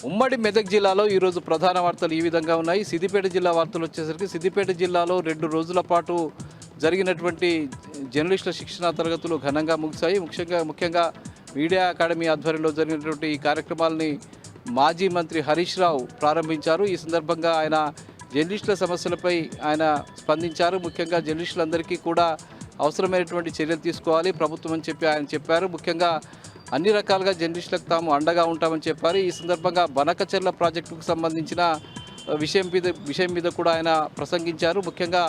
ఉమ్మడి మెదక్ జిల్లాలో ఈరోజు ప్రధాన వార్తలు ఈ విధంగా ఉన్నాయి. సిద్దిపేట జిల్లా వార్తలు వచ్చేసరికి సిద్దిపేట జిల్లాలో 2 రోజుల పాటు జరిగినటువంటి జర్నలిస్టుల శిక్షణా తరగతులు ఘనంగా ముగిశాయి. ముఖ్యంగా మీడియా అకాడమీ ఆధ్వర్యంలో జరిగినటువంటి ఈ కార్యక్రమాలని మాజీ మంత్రి హరీష్ రావు ప్రారంభించారు. ఈ సందర్భంగా ఆయన జర్నలిస్టుల సమస్యలపై ఆయన స్పందించారు. ముఖ్యంగా జర్నలిస్టులందరికీ కూడా అవసరమైనటువంటి చర్యలు తీసుకోవాలి ప్రభుత్వం అని చెప్పి ఆయన చెప్పారు. ముఖ్యంగా అన్ని రకాలుగా జర్నలిస్టులకు తాము అండగా ఉంటామని చెప్పారు. ఈ సందర్భంగా బనకచెర్ల ప్రాజెక్టుకు సంబంధించిన విషయం మీద కూడా ఆయన ప్రసంగించారు. ముఖ్యంగా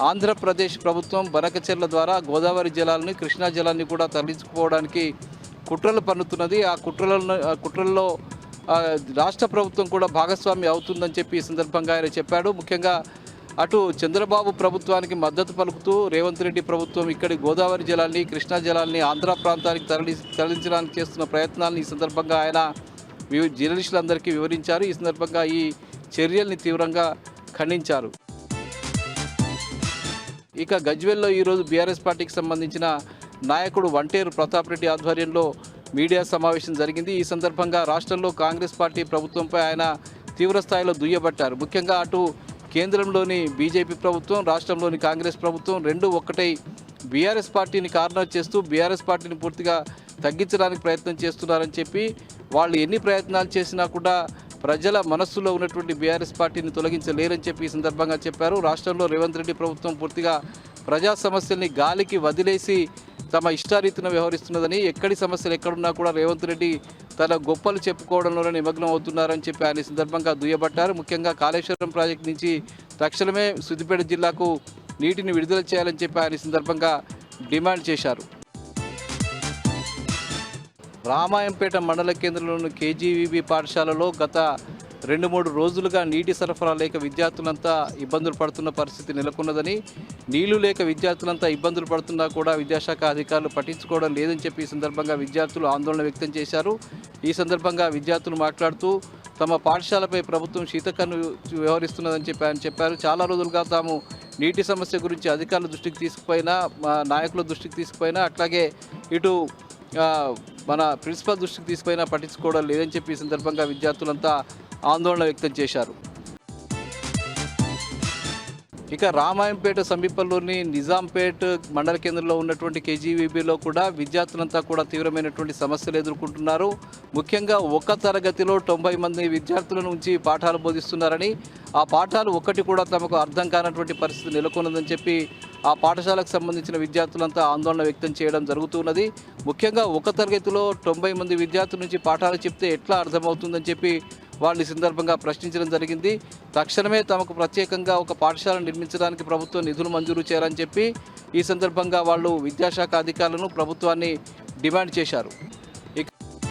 ఆంధ్రప్రదేశ్ ప్రభుత్వం బనకచెర్ల ద్వారా గోదావరి జలాలని కృష్ణా జలాన్ని కూడా తరలించుకోవడానికి కుట్రలు పన్నుతున్నది. ఆ కుట్రల్లో రాష్ట్ర ప్రభుత్వం కూడా భాగస్వామి అవుతుందని చెప్పి ఈ సందర్భంగా ఆయన చెప్పాడు. ముఖ్యంగా అటు చంద్రబాబు ప్రభుత్వానికి మద్దతు పలుకుతూ రేవంత్ రెడ్డి ప్రభుత్వం ఇక్కడి గోదావరి జలాన్ని కృష్ణా జలాన్ని ఆంధ్ర ప్రాంతానికి తరలించడానికి చేస్తున్న ప్రయత్నాలను ఈ సందర్భంగా ఆయన జర్నలిస్టులందరికీ వివరించారు. ఈ సందర్భంగా ఈ చర్యల్ని తీవ్రంగా ఖండించారు. ఇక గజ్వేల్లో ఈరోజు బీఆర్ఎస్ పార్టీకి సంబంధించిన నాయకుడు వంటేరు ప్రతాప్ రెడ్డి ఆధ్వర్యంలో మీడియా సమావేశం జరిగింది. ఈ సందర్భంగా రాష్ట్రంలో కాంగ్రెస్ పార్టీ ప్రభుత్వంపై ఆయన తీవ్రస్థాయిలో దుయ్యబట్టారు. ముఖ్యంగా అటు కేంద్రంలోని బీజేపీ ప్రభుత్వం, రాష్ట్రంలోని కాంగ్రెస్ ప్రభుత్వం రెండు ఒక్కటై బీఆర్ఎస్ పార్టీని కార్నర్ చేస్తూ బీఆర్ఎస్ పార్టీని పూర్తిగా తగ్గించడానికి ప్రయత్నం చేస్తున్నారని చెప్పి, వాళ్ళు ఎన్ని ప్రయత్నాలు చేసినా కూడా ప్రజల మనస్సులో ఉన్నటువంటి బీఆర్ఎస్ పార్టీని తొలగించలేరని చెప్పి ఈ సందర్భంగా చెప్పారు. రాష్ట్రంలో రేవంత్ రెడ్డి ప్రభుత్వం పూర్తిగా ప్రజా సమస్యల్ని గాలికి వదిలేసి తమ ఇష్టారీతిన వ్యవహరిస్తున్నదని, ఎక్కడి సమస్యలు ఎక్కడున్నా కూడా రేవంత్ రెడ్డి తన గొప్పలు చెప్పుకోవడంలోనే నిమగ్నం అవుతున్నారని చెప్పి ఆయన ఈ సందర్భంగా దుయ్యబట్టారు. ముఖ్యంగా కాళేశ్వరం ప్రాజెక్టు నుంచి తక్షణమే సిద్దిపేట జిల్లాకు నీటిని విడుదల చేయాలని చెప్పి ఆయన ఈ సందర్భంగా డిమాండ్ చేశారు. రామాయంపేట మండల కేంద్రంలోని కేజీవీబీ పాఠశాలలో గత 2-3 రోజులుగా నీటి సరఫరా లేక విద్యార్థులంతా ఇబ్బందులు పడుతున్న పరిస్థితి నెలకొన్నదని, నీళ్లు లేక విద్యార్థులంతా ఇబ్బందులు పడుతున్నా కూడా విద్యాశాఖ అధికారులు పట్టించుకోవడం లేదని చెప్పి ఈ సందర్భంగా విద్యార్థులు ఆందోళన వ్యక్తం చేశారు. ఈ సందర్భంగా విద్యార్థులు మాట్లాడుతూ తమ పాఠశాలపై ప్రభుత్వం శీతకన్ను వ్యవహరిస్తున్నదని చెప్పి ఆయన చెప్పారు. చాలా రోజులుగా తాము నీటి సమస్య గురించి అధికారుల దృష్టికి తీసుకుపోయినా, మా నాయకుల దృష్టికి తీసుకుపోయినా, అట్లాగే ఇటు మన ప్రిన్సిపల్ దృష్టికి తీసుకుపోయినా పట్టించుకోవడం లేదని చెప్పి ఈ సందర్భంగా విద్యార్థులంతా ఆందోళన వ్యక్తం చేశారు. ఇక రామాయంపేట సమీపంలోని నిజాంపేట్ మండల కేంద్రంలో ఉన్నటువంటి కేజీవీబీలో కూడా విద్యార్థులంతా కూడా తీవ్రమైనటువంటి సమస్యలు ఎదుర్కొంటున్నారు. ముఖ్యంగా ఒక తరగతిలో 90 మంది విద్యార్థుల నుంచి పాఠాలు బోధిస్తున్నారని, ఆ పాఠాలు ఒక్కటి కూడా తమకు అర్థం కానటువంటి పరిస్థితి నెలకొన్నదని చెప్పి ఆ పాఠశాలకు సంబంధించిన విద్యార్థులంతా ఆందోళన వ్యక్తం చేయడం జరుగుతున్నది. ముఖ్యంగా ఒక తరగతిలో 90 మంది విద్యార్థుల నుంచి పాఠాలు చెప్తే ఎట్లా అర్థమవుతుందని చెప్పి వాళ్ళు ఈ సందర్భంగా ప్రశ్నించడం జరిగింది. తక్షణమే తమకు ప్రత్యేకంగా ఒక పాఠశాలను నిర్మించడానికి ప్రభుత్వం నిధులు మంజూరు చేయాలని చెప్పి ఈ సందర్భంగా వాళ్ళు విద్యాశాఖ అధికారులను ప్రభుత్వాన్ని డిమాండ్ చేశారు.